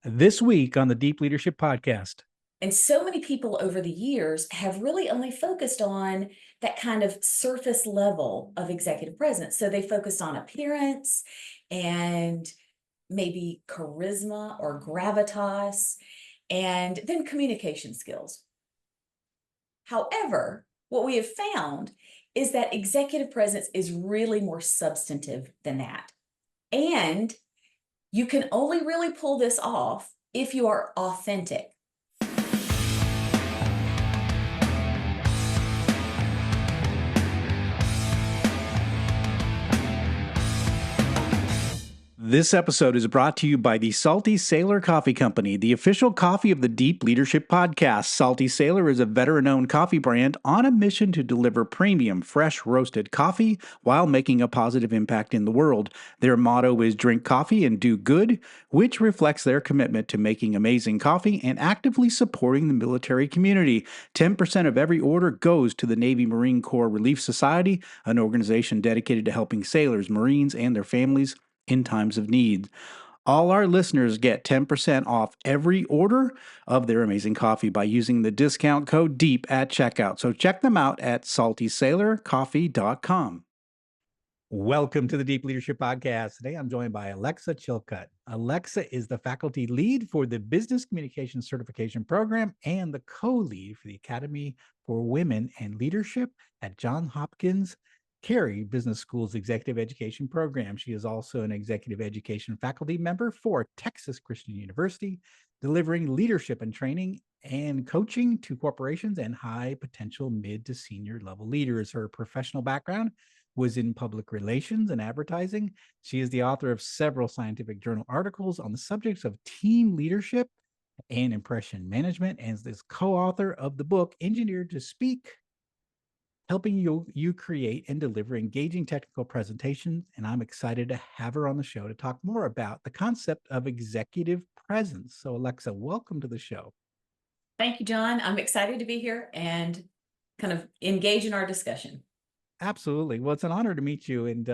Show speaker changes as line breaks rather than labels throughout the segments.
This week on the Deep Leadership Podcast.
And so many people over the years have really only focused on that kind of surface level of executive presence. So they focused on appearance and maybe charisma or gravitas, and then communication skills. However, what we have found is that executive presence is really more substantive than that. And you can only really pull this off if you are authentic.
This episode is brought to you by the Salty Sailor Coffee Company, the official coffee of the Deep Leadership Podcast. Salty Sailor is a veteran-owned coffee brand on a mission to deliver premium, fresh roasted coffee while making a positive impact in the world. Their motto is drink coffee and do good, which reflects their commitment to making amazing coffee and actively supporting the military community. 10% of every order goes to the Navy Marine Corps Relief Society, an organization dedicated to helping sailors, Marines, and their families in times of need. All our listeners get 10% off every order of their amazing coffee by using the discount code DEEP at checkout. So check them out at saltysailorcoffee.com. Welcome to the Deep Leadership Podcast. Today I'm joined by Alexa Chilcutt. Alexa is the faculty lead for the Business Communication Certification Program and the co-lead for the Academy for Women and Leadership at Johns Hopkins Carey Business School's Executive Education Program. She is also an executive education faculty member for Texas Christian University, delivering leadership and training and coaching to corporations and high potential mid to senior level leaders. Her professional background was in public relations and advertising. She is the author of several scientific journal articles on the subjects of team leadership and impression management, and is co-author of the book Engineered to Speak, helping you create and deliver engaging technical presentations. And I'm excited to have her on the show to talk more about the concept of executive presence. So Alexa, welcome to the show.
Thank you, John. I'm excited to be here and kind of engage in our discussion.
Absolutely. Well, it's an honor to meet you. And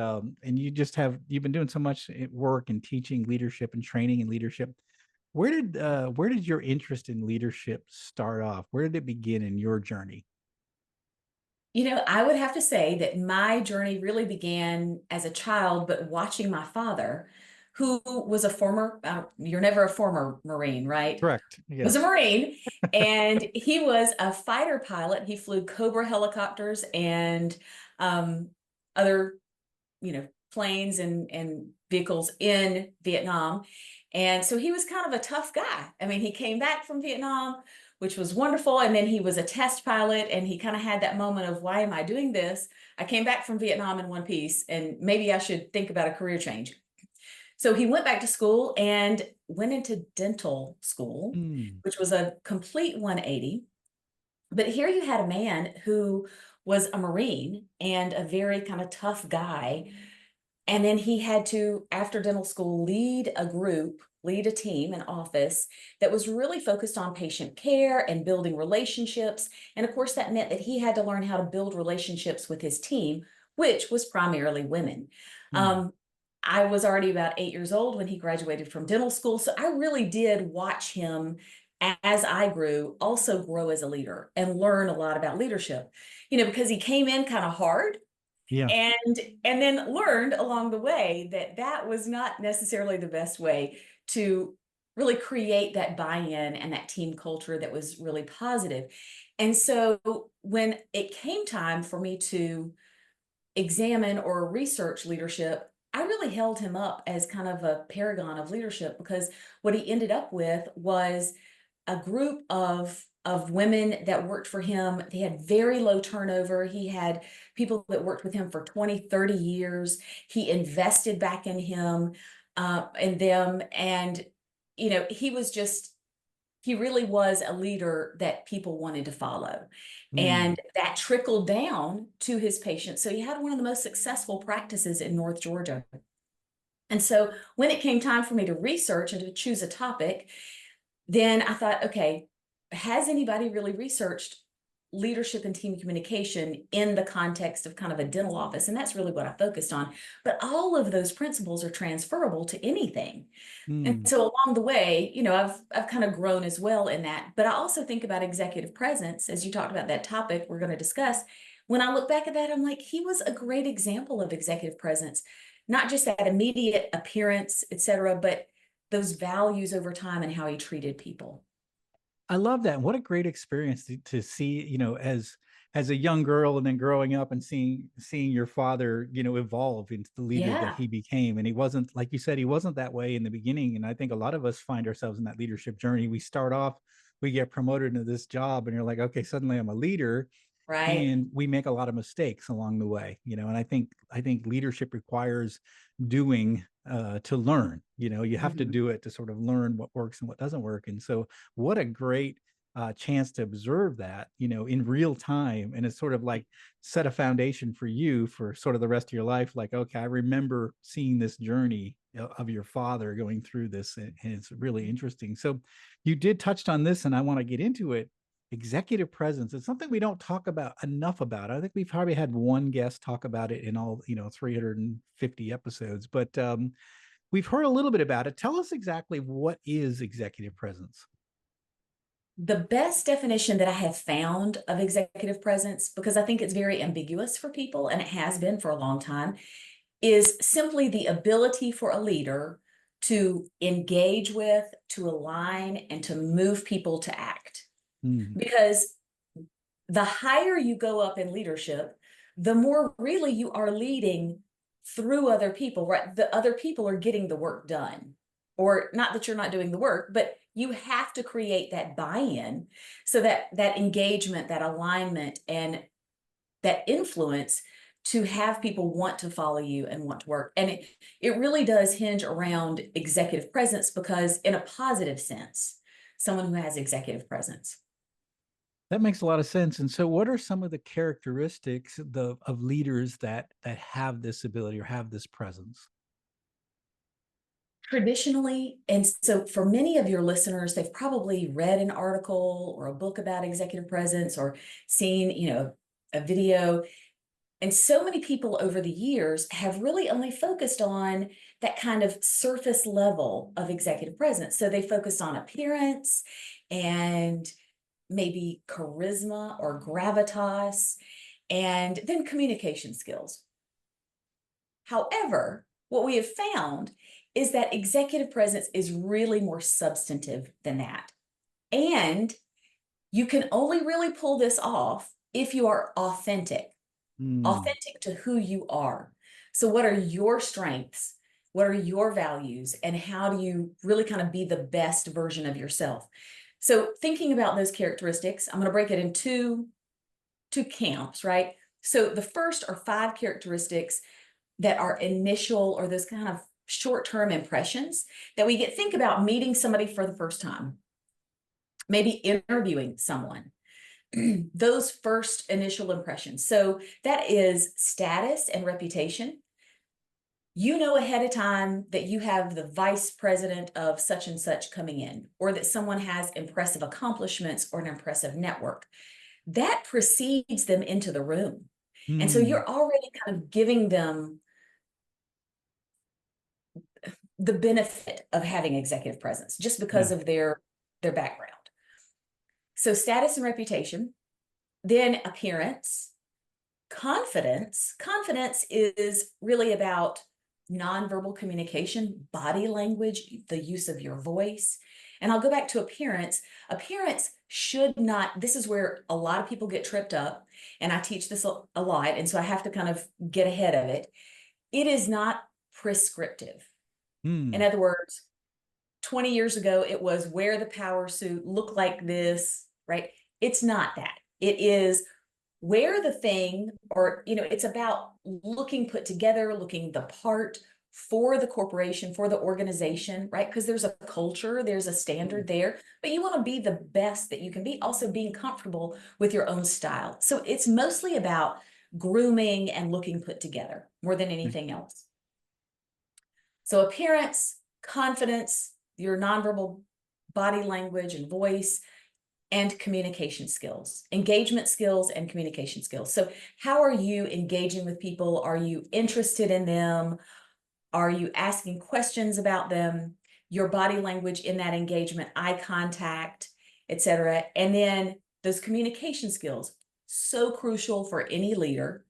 you've been doing so much work and teaching leadership and training in leadership. Where did your interest in leadership start off? Where did it begin in your journey?
I would have to say that my journey really began as a child, but watching my father, who was a former, you're never a former Marine, right?
Correct.
Was a
Yes.
Marine, and he was a fighter pilot. He flew Cobra helicopters and other, planes and vehicles in Vietnam. And so he was kind of a tough guy. I mean, he came back from Vietnam, which was wonderful. And then he was a test pilot, and he kind of had that moment of, why am I doing this? I came back from Vietnam in one piece, and maybe I should think about a career change. So he went back to school and went into dental school, which was a complete 180. But here you had a man who was a Marine and a very kind of tough guy. And then he had to, after dental school, lead a group, lead a team, an office that was really focused on patient care and building relationships. And of course, that meant that he had to learn how to build relationships with his team, which was primarily women. I was already about 8 years old when he graduated from dental school. So I really did watch him as I grew, also grow as a leader and learn a lot about leadership, because he came in kind of hard.
Yeah.
And then learned along the way that that was not necessarily the best way to really create that buy-in and that team culture that was really positive. And so when it came time for me to examine or research leadership, I really held him up as kind of a paragon of leadership, because what he ended up with was a group of women that worked for him. They had very low turnover. He had people that worked with him for 20, 30 years. He invested back in him, in them. And, he really was a leader that people wanted to follow. And that trickled down to his patients. So he had one of the most successful practices in North Georgia. And so when it came time for me to research and to choose a topic, then I thought, okay, has anybody really researched leadership and team communication in the context of kind of a dental office. And that's really what I focused on. But all of those principles are transferable to anything. And
Mm.
so along the way, I've kind of grown as well in that. But I also think about executive presence, as you talked about that topic we're going to discuss. When I look back at that, I'm like, he was a great example of executive presence, not just that immediate appearance, et cetera, but those values over time and how he treated people.
I love that. What a great experience to see, as a young girl and then growing up and seeing your father, evolve into the leader that
Yeah,
he became. And he wasn't, like you said, he wasn't that way in the beginning. And I think a lot of us find ourselves in that leadership journey. We start off, we get promoted into this job, and you're like, okay, suddenly I'm a leader.
right.
And we make a lot of mistakes along the way, and I think leadership requires doing to learn. You have to
Mhm.
do it to sort of learn what works and what doesn't work. And so what a great chance to observe that, in real time. And it's sort of like set a foundation for you for sort of the rest of your life. Like, okay, I remember seeing this journey of your father going through this, and it's really interesting. So you did touched on this, and I want to get into it. Executive presence. It's something we don't talk about enough about. I think we've probably had one guest talk about it in all, 350 episodes, but we've heard a little bit about it. Tell us exactly what is executive presence.
The best definition that I have found of executive presence, because I think it's very ambiguous for people, and it has been for a long time, is simply the ability for a leader to engage with, to align, and to move people to act.
Mm,
Because the higher you go up in leadership, the more really you are leading through other people, right? The other people are getting the work done. Or not that you're not doing the work, but you have to create that buy-in so that that engagement, that alignment, and that influence to have people want to follow you and want to work. And it really does hinge around executive presence, because in a positive sense, someone who has executive presence.
that makes a lot of sense. And so, what are some of the characteristics of leaders that have this ability or have this presence?
Traditionally, and so for many of your listeners, they've probably read an article or a book about executive presence, or seen, a video. And so many people over the years have really only focused on that kind of surface level of executive presence. So they focused on appearance and maybe charisma or gravitas, and then communication skills. However, what we have found is that executive presence is really more substantive than that. And you can only really pull this off if you are authentic,
Mm,
authentic to who you are. So, what are your strengths? What are your values? And how do you really kind of be the best version of yourself? So, thinking about those characteristics, I'm going to break it in two camps, right? So, the first are 5 characteristics that are initial, or those kind of short-term impressions that we get. Think about meeting somebody for the first time, maybe interviewing someone. Those first initial impressions. So that is status and reputation. You know ahead of time that you have the vice president of such and such coming in, or that someone has impressive accomplishments or an impressive network. That precedes them into the room. And so
mm,
you're already kind of giving them the benefit of having executive presence just because
yeah.
of their background. So status and reputation, then appearance, confidence. Confidence is really about nonverbal communication, body language, the use of your voice. And I'll go back to appearance. Appearance should not, this is where a lot of people get tripped up, and I teach this a lot, and so I have to kind of get ahead of it. It is not prescriptive. In
Mm,
other words, 20 years ago, it was wear the power suit, look like this, right? It's not that. It is wear the thing, or, it's about looking put together, looking the part for the corporation, for the organization, right? Because there's a culture, there's a standard there, but you want to be the best that you can be, also being comfortable with your own style. So it's mostly about grooming and looking put together more than
okay.
anything else. So appearance, confidence, your nonverbal body language and voice, and communication skills, engagement skills and communication skills. So how are you engaging with people? Are you interested in them? Are you asking questions about them? Your body language in that engagement, eye contact, etc. And then those communication skills, so crucial for any leader.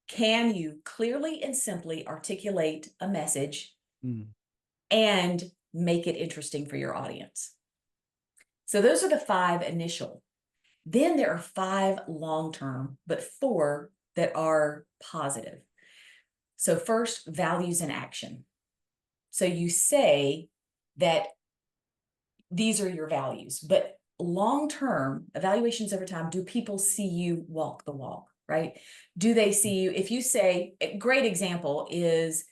Can you clearly and simply articulate a message and make it interesting for your audience? So those are the 5 initial. Then there are 5 long-term, but 4 that are positive. So first, values and action. So you say that these are your values, but long-term evaluations over time, do people see you walk the walk, right? Do they see you? If you say, a great example is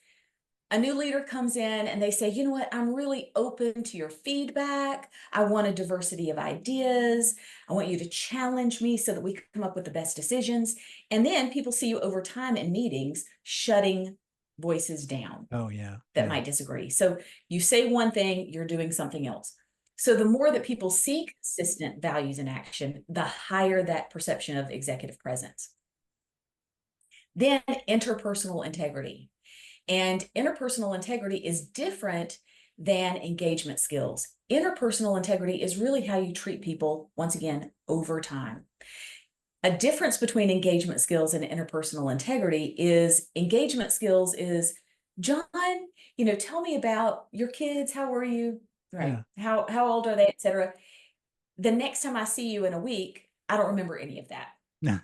a new leader comes in and they say, you know what, I'm really open to your feedback. I want a diversity of ideas. I want you to challenge me so that we can come up with the best decisions. And then people see you over time in meetings, shutting voices down
Oh, yeah.
that might disagree. So you say one thing, you're doing something else. So the more that people see consistent values in action, the higher that perception of executive presence. Then interpersonal integrity. And interpersonal integrity is different than engagement skills. Interpersonal integrity is really how you treat people, once again, over time. A difference between engagement skills and interpersonal integrity is engagement skills is, John, tell me about your kids. How are you? Right.
Yeah.
How old are they, etc. The next time I see you in a week, I don't remember any of that.
Yeah.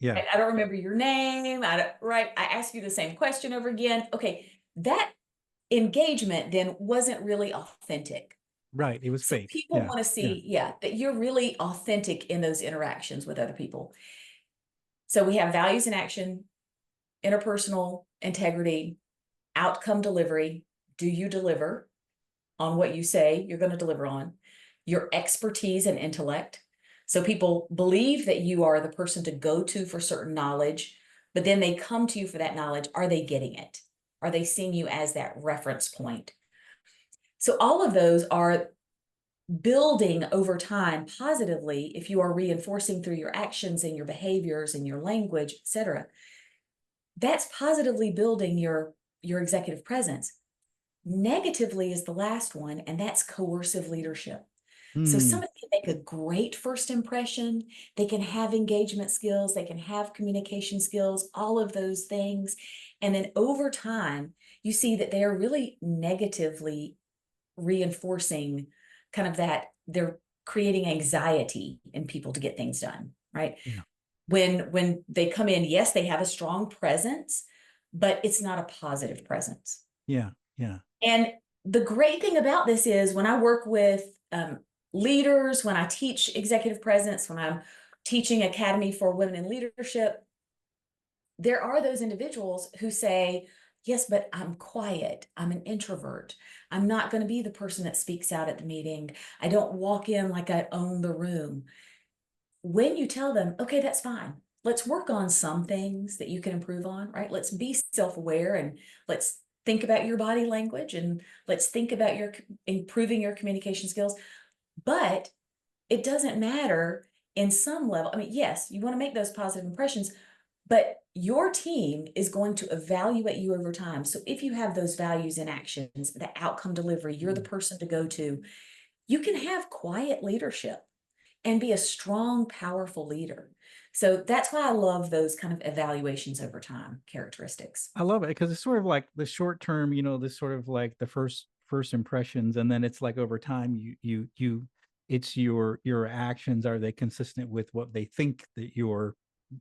Yeah.
I don't remember your name. I ask you the same question over again. Okay. That engagement then wasn't really authentic.
Right. It was
So
fake.
people
Yeah.
want to see, that you're really authentic in those interactions with other people. So we have values in action, interpersonal integrity, outcome delivery. Do you deliver on what you say you're going to deliver on? Your expertise and intellect. So people believe that you are the person to go to for certain knowledge, but then they come to you for that knowledge. Are they getting it? Are they seeing you as that reference point? So all of those are building over time positively if you are reinforcing through your actions and your behaviors and your language, etc. That's positively building your executive presence. Negatively is the last one, and that's coercive leadership. So somebody can make a great first impression. They can have engagement skills. They can have communication skills, all of those things. And then over time, you see that they are really negatively reinforcing kind of that they're creating anxiety in people to get things done, right?
Yeah.
When they come in, yes, they have a strong presence, but it's not a positive presence.
Yeah. Yeah.
And the great thing about this is when I work with leaders, when I teach executive presence, when I'm teaching Academy for Women in Leadership, there are those individuals who say, yes, but I'm quiet. I'm an introvert. I'm not going to be the person that speaks out at the meeting. I don't walk in like I own the room. When you tell them, okay, that's fine. Let's work on some things that you can improve on, right? Let's be self-aware and let's think about your body language and let's think about your improving your communication skills. But it doesn't matter in some level. I mean, yes, you want to make those positive impressions, but your team is going to evaluate you over time. So if you have those values and actions, the outcome delivery, you're the person to go to, you can have quiet leadership and be a strong, powerful leader. So that's why I love those kind of evaluations over time characteristics.
I love it because it's sort of like the short term, this sort of like the first impressions, and then it's like over time it's your actions. Are they consistent with what they think that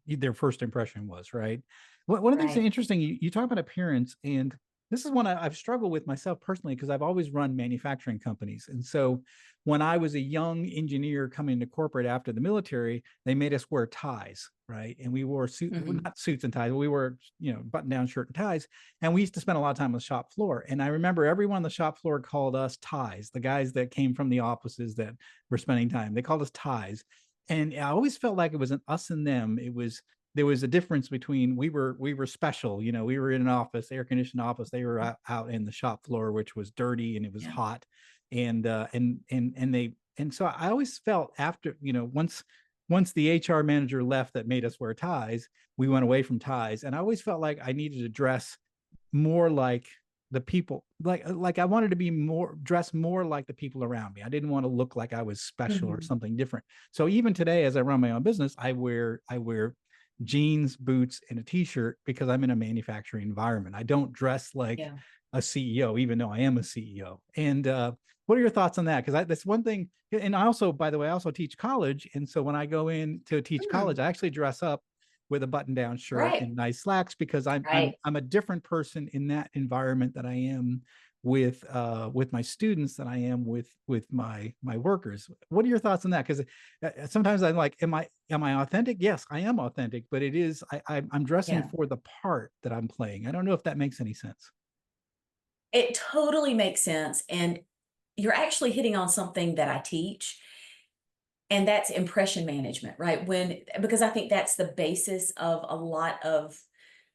their first impression was, right? One of the things
Right.
interesting, you talk about appearance, and this is one I've struggled with myself personally because I've always run manufacturing companies. And so when I was a young engineer coming to corporate after the military, they made us wear ties, right? And we wore not suits and ties, but we wore, button down shirt and ties. And we used to spend a lot of time on the shop floor. And I remember everyone on the shop floor called us ties, the guys that came from the offices that were spending time. They called us ties. And I always felt like it was an us and them. There was a difference between we were special, we were in an office, air conditioned office. They were out in the shop floor, which was dirty and it was hot. And they And so I always felt after, once the HR manager left that made us wear ties, we went away from ties. And I always felt like I needed to dress more like the people, like I wanted to be more dressed more like the people around me. I didn't want to look like I was special or
Mhm.
something different. So even today, as I run my own business, I wear jeans, boots, and a t-shirt because I'm in a manufacturing environment. I don't dress like
Yeah.
a CEO, even though I am a CEO. And what are your thoughts on that? Because that's one thing. And I also, by the way, I also teach college. And so when I go in to teach college,
Mm.
I actually dress up with a button-down shirt
Right.
and nice slacks because
Right.
I'm a different person in that environment that I am with my students than I am with my workers. What are your thoughts on that? Because sometimes I'm like, am I authentic? Yes, I am authentic, but it is I'm dressing
Yeah.
for the part that I'm playing. I don't know if that makes any sense.
It totally makes sense. And you're actually hitting on something that I teach, and that's impression management, right? Because I think that's the basis of a lot of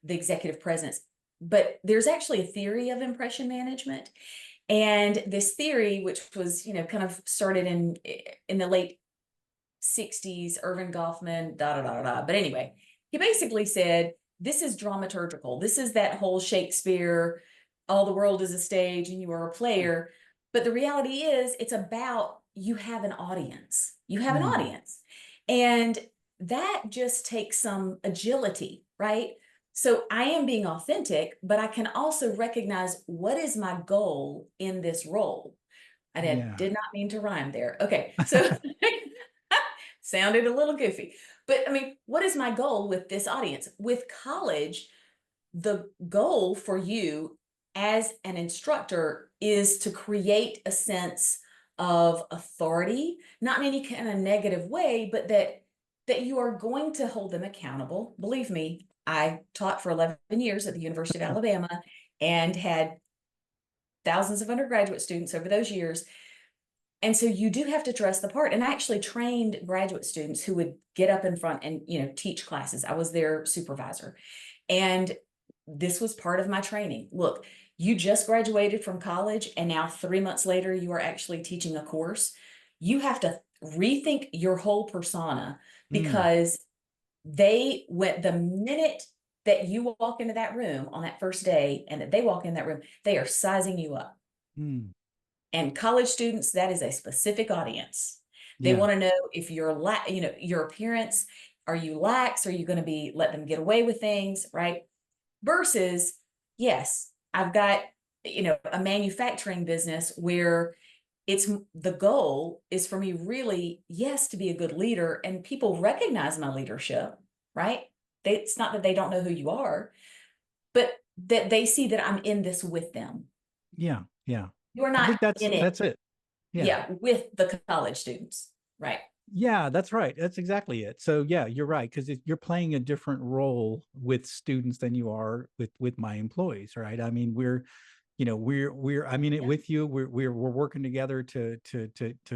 the executive presence. But there's actually a theory of impression management. And this theory, which was, kind of started in the late 60s, Irving Goffman, da da da da. But anyway, he basically said, this is dramaturgical. This is that whole Shakespeare, all the world is a stage and you are a player. But the reality is, it's about you have an audience. You have an
Mm,
audience. And that just takes some agility, right? So I am being authentic, but I can also recognize what is my goal in this role. I
yeah.
did not mean to rhyme there. Okay. So sounded a little goofy. But I mean, what is my goal with this audience? With college, the goal for you as an instructor is to create a sense of authority, not in any kind of negative way, but that you are going to hold them accountable. Believe me, I taught for 11 years at the University of Alabama and had thousands of undergraduate students over those years. And so you do have to dress the part. And I actually trained graduate students who would get up in front and, teach classes. I was their supervisor. And this was part of my training. Look, you just graduated from college, and now 3 months later, you are actually teaching a course. You have to rethink your whole persona,
Mm,
because they went the minute that you walk into that room on that first day and that they walk in that room, they are sizing you up.
mm,
And college students, that is a specific audience. They
yeah.
want to know if your appearance, are you lax? Are you going to be let them get away with things, right? Versus, yes, I've got, a manufacturing business where the goal is for me really, yes, to be a good leader, and people recognize my leadership, right? It's not that they don't know who you are, but that they see that I'm in this with them.
Yeah. Yeah.
You're
I
not
think that's
in it,
that's it. Yeah.
yeah, with the college students, right?
Yeah, that's right. That's exactly it. So yeah, you're right, because you're playing a different role with students than you are with my employees, right? I mean, we're I mean it
Yeah.
with you. We're working together to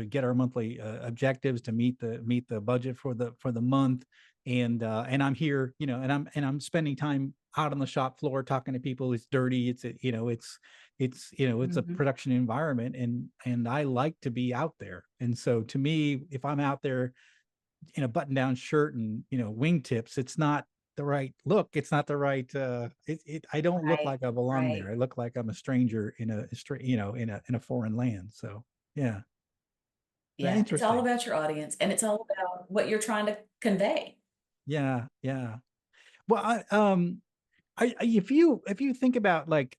get our monthly objectives, to meet the budget for the month. And I'm here, and I'm spending time out on the shop floor talking to people. It's dirty. It's a
Mhm.
production environment, and I like to be out there. And so to me, if I'm out there in a button-down shirt and wingtips, it's not the right look. It's not the right I don't look
Right,
like I belong there.
right.
I look like I'm a stranger in a foreign land. So yeah.
Yeah, it's all
Interesting.
about your audience, and it's all about what you're trying to convey.
Yeah, yeah. Well, if you think about like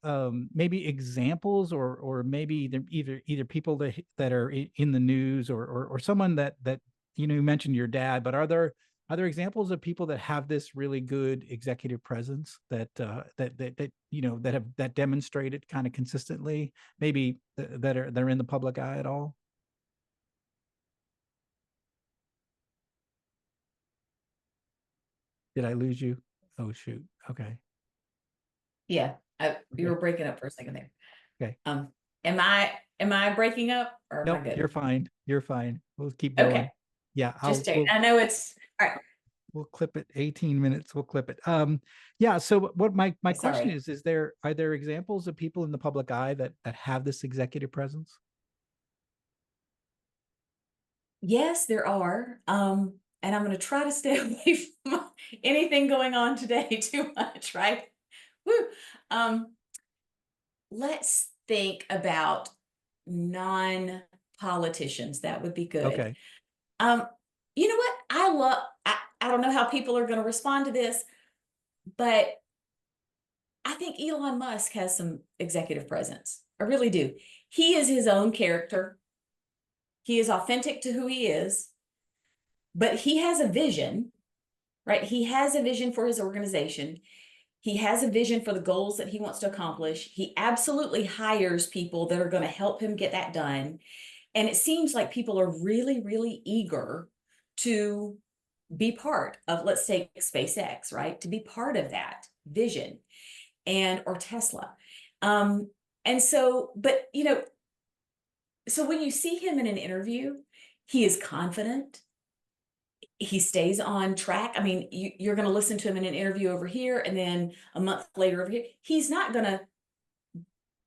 maybe examples, or maybe either people that are in the news, or someone that you mentioned your dad, but are there examples of people that have this really good executive presence that demonstrate it kind of consistently, maybe that are in the public eye at all? Did I lose you? Oh shoot. Okay.
Yeah, you
Okay.
were breaking up for a second there.
Okay.
Um, am I breaking up, or am I
Nope,
good?
you're fine. You're fine. We'll keep
Okay,
going. Yeah,
just
I'll
take.
we'll
I know it's all right.
we'll clip it. 18 minutes. We'll clip it. Yeah. So what my question
Sorry.
is are there examples of people in the public eye that have this executive presence?
Yes, there are. And I'm going to try to stay away from anything going on today too much, right? Woo. Um, let's think about non-politicians. That would be good.
Okay.
Um, you know what? I don't know how people are going to respond to this, but I think Elon Musk has some executive presence. I really do. He is his own character. He is authentic to who he is, but he has a vision, right? He has a vision for his organization. He has a vision for the goals that he wants to accomplish. He absolutely hires people that are going to help him get that done. And it seems like people are really, really eager to be part of, let's take SpaceX, right? To be part of that vision or Tesla. Um, and so, but so when you see him in an interview, he is confident. He stays on track. I mean, you're going to listen to him in an interview over here, and then a month later over here. He's not going to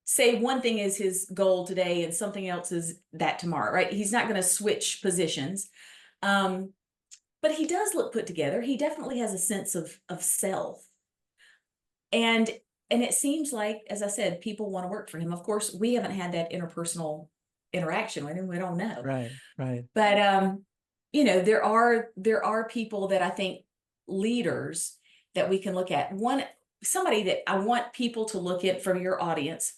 say one thing is his goal today and something else is that tomorrow, right? He's not going to switch positions. But he does look put together. He definitely has a sense of self. And it seems like, as I said, people want to work for him. Of course, we haven't had that interpersonal interaction with him. We don't know.
Right. Right.
But there are people that I think, leaders that we can look at. Somebody that I want people to look at from your audience,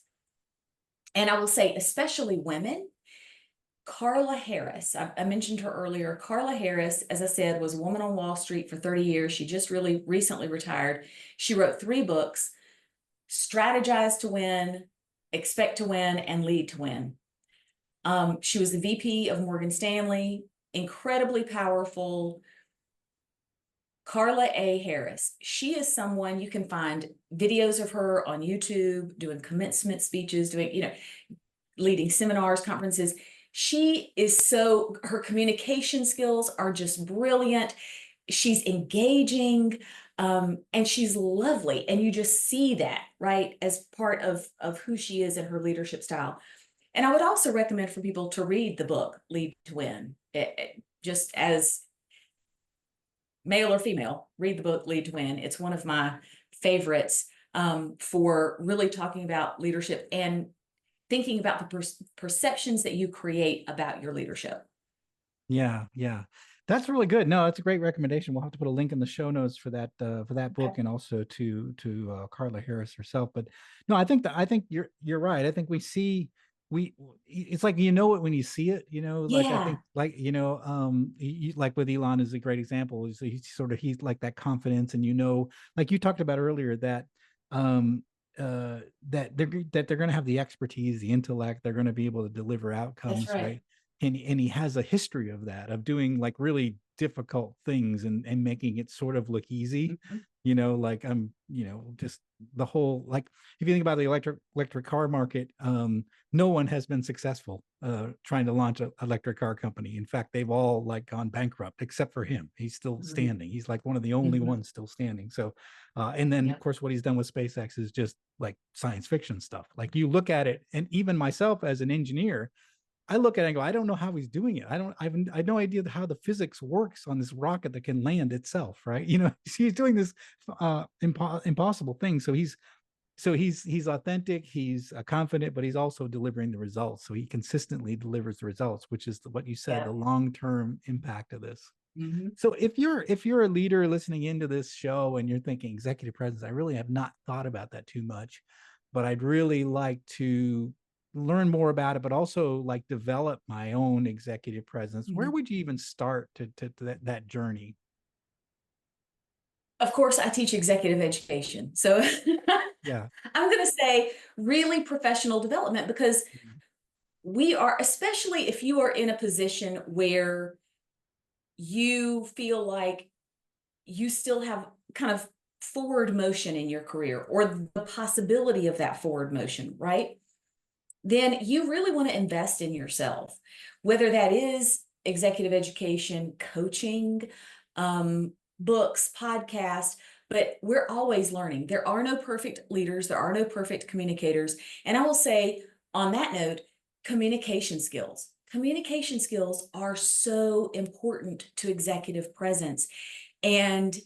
and I will say especially women. Carla Harris, I mentioned her earlier. Carla Harris, as I said, was a woman on Wall Street for 30 years. She just really recently retired. She wrote 3 books: Strategize to Win, Expect to Win, and Lead to Win. She was the VP of Morgan Stanley, incredibly powerful. Carla A. Harris. She is someone you can find videos of her on YouTube doing commencement speeches, doing, leading seminars, conferences. Her communication skills are just brilliant. She's engaging, and she's lovely. And you just see that, right, as part of who she is and her leadership style. And I would also recommend for people to read the book, Lead to Win. Just as male or female, read the book, Lead to Win. It's one of my favorites for really talking about leadership and thinking about the perceptions that you create about your leadership.
Yeah, yeah. That's really good. No, that's a great recommendation. We'll have to put a link in the show notes for that book, and also to Carla Harris herself. But no, I think you're right. I think it's like, it when you see it, like, I
Yeah,
think, like, like with Elon is a great example. He's like that confidence, and like you talked about earlier, that that they're going to have the expertise, the intellect, they're going to be able to deliver
that's
outcomes,
right.
right? And he has a history of that, of doing like really difficult things and making it sort of look easy.
Mhm.
Like, just the whole, like, if you think about the electric car market, no one has been successful trying to launch an electric car company. In fact, they've all like gone bankrupt except for him. He's still standing. He's like one of the only
Mhm.
ones still standing. So and then, of
Yep.
course, what he's done with SpaceX is just like science fiction stuff. Like, you look at it, and even myself as an engineer, I look at it and go, I don't know how he's doing it. I have no idea how the physics works on this rocket that can land itself, right? He's doing this impossible thing. So he's authentic, he's confident, but he's also delivering the results. So he consistently delivers the results, which is what you said, the
Yep.
long-term impact of this.
Mhm.
So if you're a leader listening into this show and you're thinking executive presence, I really have not thought about that too much, but I'd really like to learn more about it, but also like develop my own executive presence. Where
Mhm.
would you even start to that journey?
Of course, I teach executive education. So
Yeah.
I'm going to say really professional development, because we are, especially if you are in a position where you feel like you still have kind of forward motion in your career, or the possibility of that forward motion, right? Then you really want to invest in yourself, whether that is executive education, coaching, books, podcasts. But we're always learning. There are no perfect leaders, there are no perfect communicators. And I will say, on that note, communication skills. communication skills are so important to executive presence. And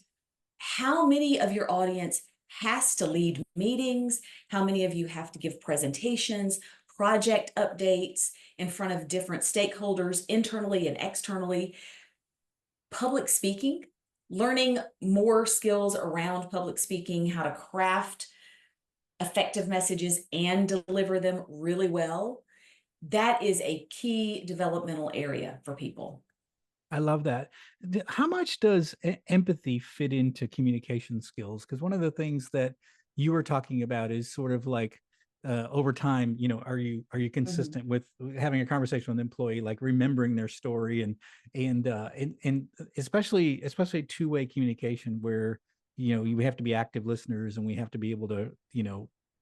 how many of your audience has to lead meetings? How many of you have to give presentations, project updates in front of different stakeholders internally and externally? Public speaking, learning more skills around public speaking, how to craft effective messages and deliver them really well. That is a key developmental area for people.
I love that. How much does empathy fit into communication skills? Because one of the things that you were talking about is sort of like over time, are you consistent with having a conversation with an employee, like remembering their story and especially two-way communication where you have to be active listeners and we have to be able to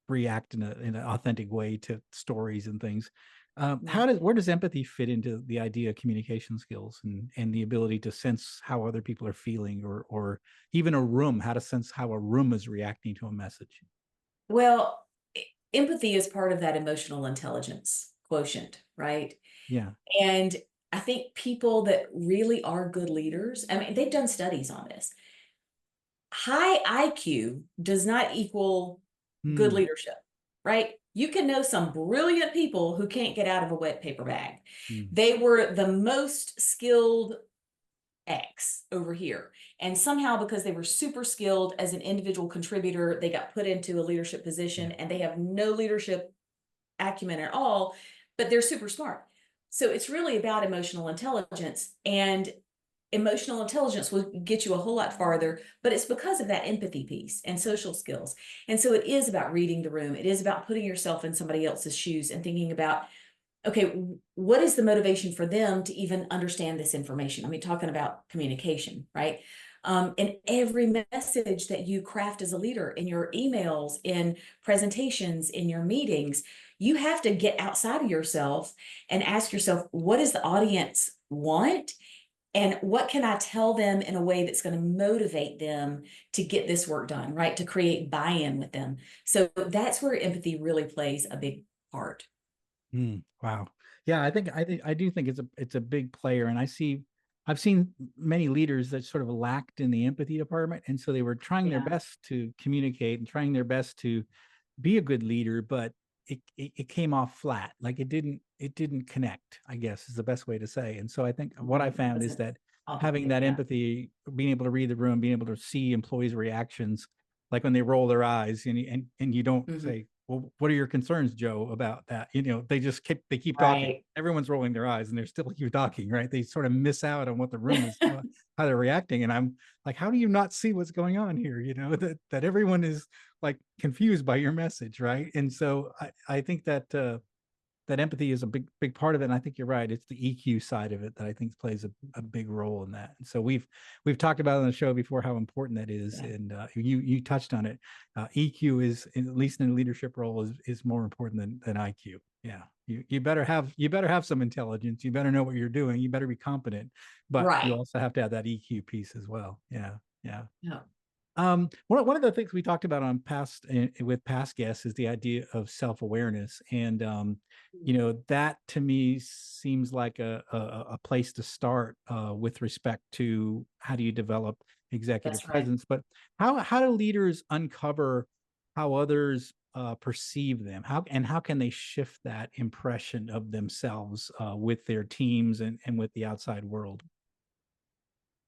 react in an authentic way to stories and things. Where does empathy fit into the idea of communication skills and the ability to sense how other people are feeling, or even how to sense how a room is reacting to a message?
Well, empathy is part of that emotional intelligence quotient, right?
Yeah.
And I think people that really are good leaders, I mean, they've done studies on this. High IQ does not equal good
Mm,
leadership, right? You can know some brilliant people who can't get out of a wet paper bag.
mm,
They were the most skilled X over here. And somehow, because they were super skilled as an individual contributor, they got put into a leadership position
yeah.
and they have no leadership acumen at all, but they're super smart. So it's really about emotional intelligence. And emotional intelligence will get you a whole lot farther, but it's because of that empathy piece and social skills. And so it is about reading the room. It is about putting yourself in somebody else's shoes and thinking about, okay, what is the motivation for them to even understand this information? I mean, talking about communication, right? In every message that you craft as a leader, in your emails, in presentations, in your meetings, you have to get outside of yourself and ask yourself, what does the audience want? And what can I tell them in a way that's going to motivate them to get this work done, right? To create buy-in with them. So that's where empathy really plays a big part.
Wow. Yeah, I do think it's a big player, and I've seen many leaders that sort of lacked in the empathy department, and so they were trying their
Yeah.
best to communicate and trying their best to be a good leader, but it came off flat. Like it didn't connect, I guess is the best way to say. And so I think what I found is
Wasn't
that having
authentic.
that
Yeah.
empathy, being able to read the room, being able to see employees' reactions, like when they roll their eyes and you don't
Mhm.
say, well, what are your concerns, Joe, about that? They just keep talking.
Right.
Everyone's rolling their eyes and they're still keep talking, right? They sort of miss out on what the room is, how they're reacting. And I'm like, how do you not see what's going on here? That everyone is like confused by your message, right? And so I think that empathy is a big part of it. And I think you're right. It's the EQ side of it that I think plays a big role in that. And so we've talked about on the show before how important that is,
Yeah.
and you touched on it. EQ is, at least in a leadership role, is more important than IQ. Yeah, you better have some intelligence. You better know what you're doing. You better be competent, but you
Right.
also have to have that EQ piece as well. Yeah, yeah.
Yeah.
One of the things we talked about on with past guests is the idea of self-awareness, and that to me seems like a place to start with respect to how do you develop executive
That's right.
presence. But how do leaders uncover how others perceive them? How can they shift that impression of themselves with their teams and with the outside world?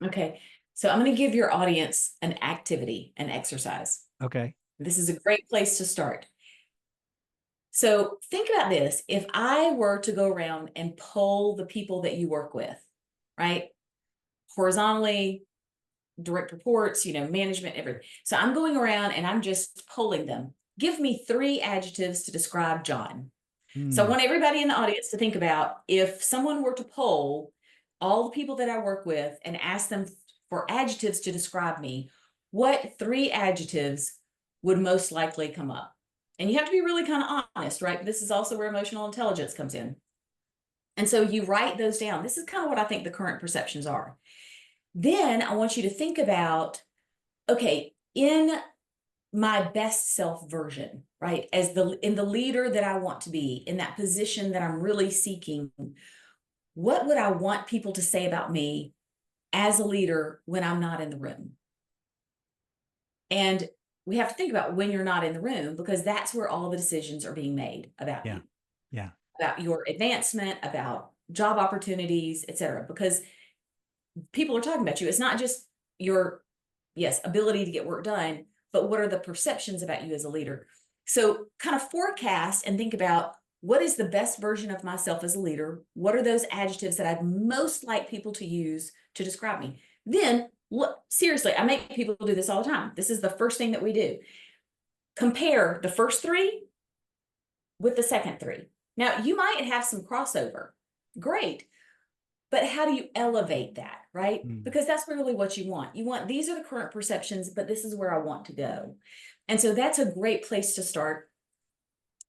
Okay. So I'm going to give your audience an activity, an exercise.
Okay.
This is a great place to start. So think about this. If I were to go around and poll the people that you work with, right? Horizontally, direct reports, management, everything. So I'm going around and I'm just polling them. Give me 3 adjectives to describe John. So I
Hmm.
want everybody in the audience to think about, if someone were to poll all the people that I work with and ask them for adjectives to describe me, what 3 adjectives would most likely come up? And you have to be really kind of honest, right? This is also where emotional intelligence comes in. And so you write those down. This is kind of what I think the current perceptions are. Then I want you to think about, okay, in my best self version, right? In the leader that I want to be, in that position that I'm really seeking, what would I want people to say about me as a leader when I'm not in the room? And we have to think about when you're not in the room, because that's where all the decisions are being made about
Yeah.
you,
Yeah.
about your advancement, about job opportunities, et cetera, because people are talking about you. It's not just your, yes, ability to get work done, but what are the perceptions about you as a leader? So kind of forecast and think about, what is the best version of myself as a leader? What are those adjectives that I'd most like people to use to describe me? Then look, seriously, I make people do this all the time. This is the first thing that we do. Compare the first three with the second three. Now, you might have some crossover. Great. But how do you elevate that, right?
Mm.
Because that's really what you want. You want, these are the current perceptions, but this is where I want to go. And so that's a great place to start.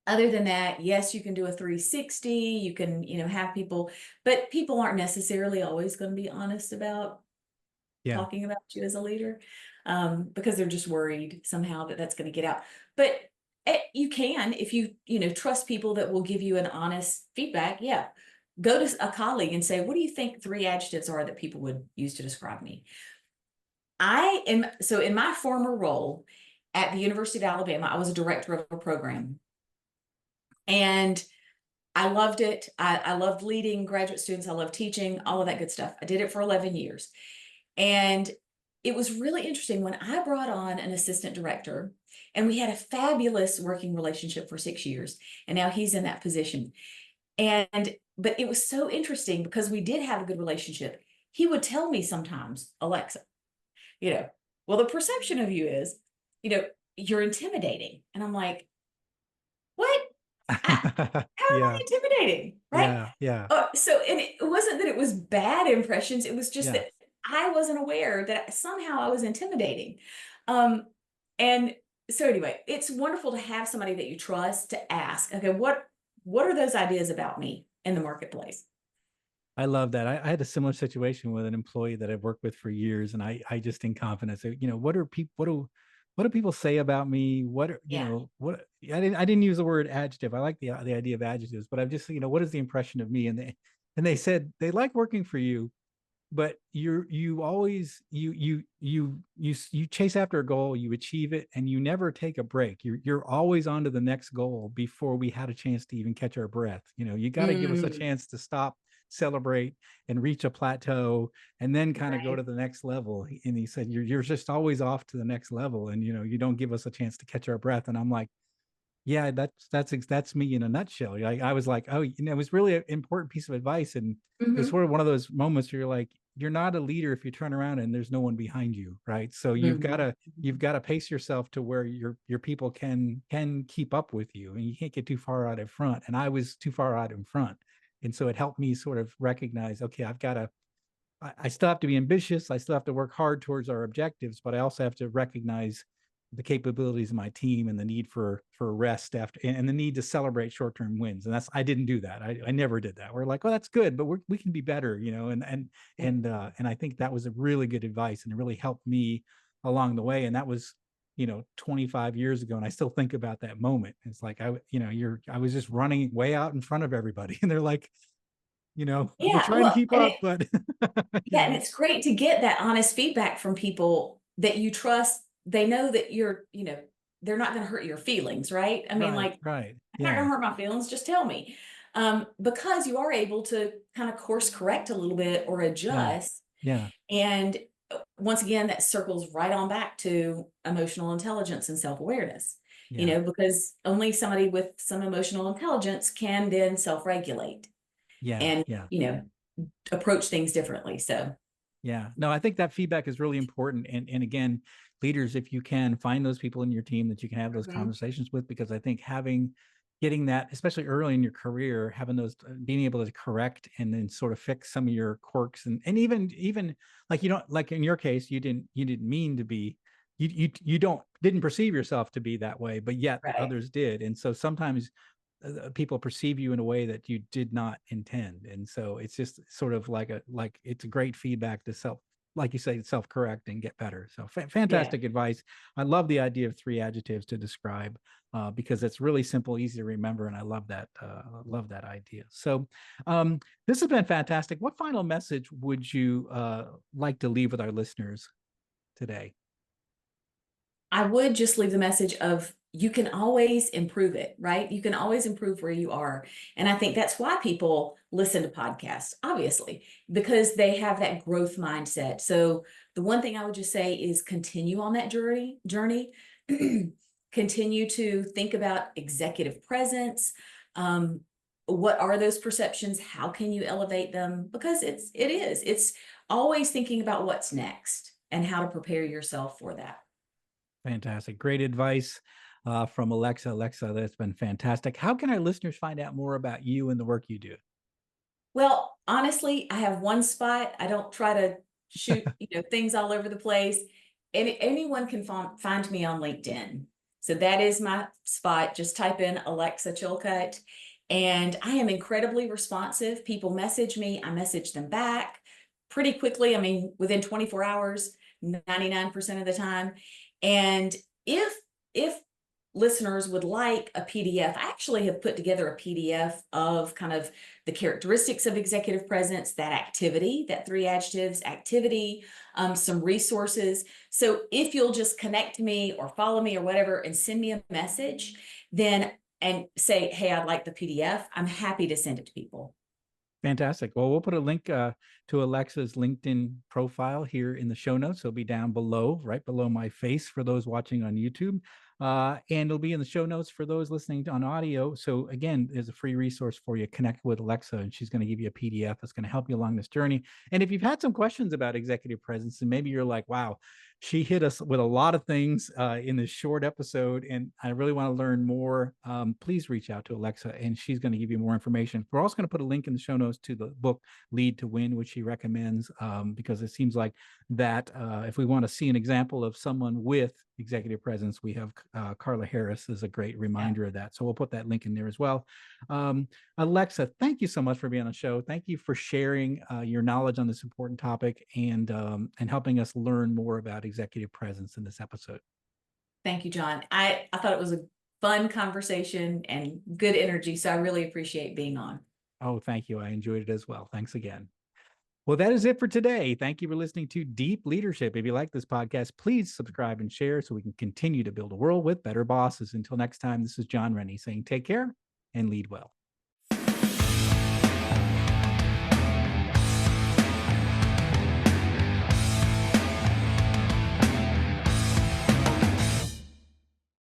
Other than that, yes, you can do a 360, you can, have people, but people aren't necessarily always going to be honest about
Yeah.
talking about you as a leader, because they're just worried somehow that that's going to get out. But you can, if you, trust people that will give you an honest feedback. Yeah. Go to a colleague and say, what do you think 3 adjectives are that people would use to describe me? So in my former role at the University of Alabama, I was a director of a program, and I loved it. I loved leading graduate students. I loved teaching, all of that good stuff. I did it for 11 years. And it was really interesting when I brought on an assistant director, and we had a fabulous working relationship for 6 years. And now he's in that position. But it was so interesting because we did have a good relationship. He would tell me sometimes, Alexa, well, the perception of you is, you're intimidating. And I'm like, what? How am I
Yeah.
intimidating? Right?
Yeah. Yeah.
And it wasn't that it was bad impressions. It was just
Yeah.
that I wasn't aware that somehow I was intimidating. And so anyway, it's wonderful to have somebody that you trust to ask, okay, what are those ideas about me in the marketplace?
I love that. I had a similar situation with an employee that I've worked with for years, and I just in confidence, what are people, what do people say about me? What are,
Yeah.
what I didn't use the word adjective. I like the idea of adjectives, but I've just, what is the impression of me? And they said they like working for you, but you always you chase after a goal, you achieve it, and you never take a break. You're always on to the next goal before we had a chance to even catch our breath. You got to give us a chance to stop, celebrate, and reach a plateau, and then kind of go
Right.
to the next level. And he said you're just always off to the next level, and you don't give us a chance to catch our breath. And I'm like, yeah, that's me in a nutshell. I was like, oh, it was really an important piece of advice, and it was
Mm-hmm.
sort of one of those moments where you're like, you're not a leader if you turn around and there's no one behind you, right? So you've got
Mm-hmm.
to pace yourself to where your people can keep up with you, and you can't get too far out in front. And I was too far out in front, and so it helped me sort of recognize, okay, I still have to be ambitious. I still have to work hard towards our objectives, but I also have to recognize the capabilities of my team and the need for rest after, and the need to celebrate short-term wins. And I didn't do that. I never did that. We're like, oh, that's good, but we can be better, and I think that was a really good advice, and it really helped me along the way. And that was, 25 years ago. And I still think about that moment. It's like, I was just running way out in front of everybody. And they're like, we're
Yeah.
trying to
Well,
keep up, but
yeah, and it's great to get that honest feedback from people that you trust. They know that they're not going to hurt your feelings, right? I mean,
right,
like,
right.
I'm not going
Yeah,
to hurt my feelings. Just tell me. Because you are able to kind of course correct a little bit or
yeah,
adjust.
yeah,
And once again, that circles right on back to emotional intelligence and self-awareness,
yeah,
because only somebody with some emotional intelligence can then self-regulate
yeah,
and,
yeah.
approach things differently. So,
Yeah. No, I think that feedback is really important. And again, leaders, if you can find those people in your team that you can have those
mhm,
conversations with, because I think getting that, especially early in your career, having those, being able to correct and then sort of fix some of your quirks, and even like, like in your case, you didn't mean to be, you didn't perceive yourself to be that way, but yet
right.
others did. And so sometimes people perceive you in a way that you did not intend. And so it's just sort of like it's a great feedback to like you say, self-correct and get better. So
Yeah.
fantastic advice. I love the idea of 3 adjectives to describe because it's really simple, easy to remember, and I love that. Love that idea. So this has been fantastic. What final message would you like to leave with our listeners today?
I would just leave the message of you can always improve it, right? You can always improve where you are. And I think that's why people listen to podcasts, obviously, because they have that growth mindset. So the one thing I would just say is continue on that journey. Continue to think about executive presence. Um, what are those perceptions? How can you elevate them? Because it's always thinking about what's next and how to prepare yourself for that.
Fantastic. Great advice from Alexa. Alexa, that's been fantastic. How can our listeners find out more about you and the work you do?
Well, honestly, I have one spot. I don't try to shoot, things all over the place. Anyone can find me on LinkedIn. So that is my spot. Just type in Alexa Chilcutt. And I am incredibly responsive. People message me, I message them back pretty quickly. I mean, within 24 hours, 99% of the time. And if listeners would like a PDF, I actually have put together a PDF of kind of the characteristics of executive presence, that activity, that 3 adjectives activity, some resources. So if you'll just connect me or follow me or whatever and send me a message, then and say, hey, I'd like the PDF, I'm happy to send it to people.
Fantastic. Well, we'll put a link to Alexa's LinkedIn profile here in the show notes. It'll be down below, right below my face for those watching on YouTube. And it'll be in the show notes for those listening on audio. So again, there's a free resource for you. Connect with Alexa, and she's going to give you a PDF that's going to help you along this journey. And if you've had some questions about executive presence, and maybe you're like, wow, she hit us with a lot of things in this short episode, and I really want to learn more, please reach out to Alexa, and she's going to give you more information. We're also going to put a link in the show notes to the book Lead to Win, which she recommends, because it seems like that if we want to see an example of someone with executive presence, we have Carla Harris is a great reminder of that. So we'll put that link in there as well. Alexa, thank you so much for being on the show. Thank you for sharing your knowledge on this important topic and helping us learn more about executive presence in this episode.
Thank you, John. I thought it was a fun conversation and good energy. So I really appreciate being on.
Oh, thank you. I enjoyed it as well. Thanks again. Well, that is it for today. Thank you for listening to Deep Leadership. If you like this podcast, please subscribe and share so we can continue to build a world with better bosses. Until next time, this is John Rennie saying take care and lead well.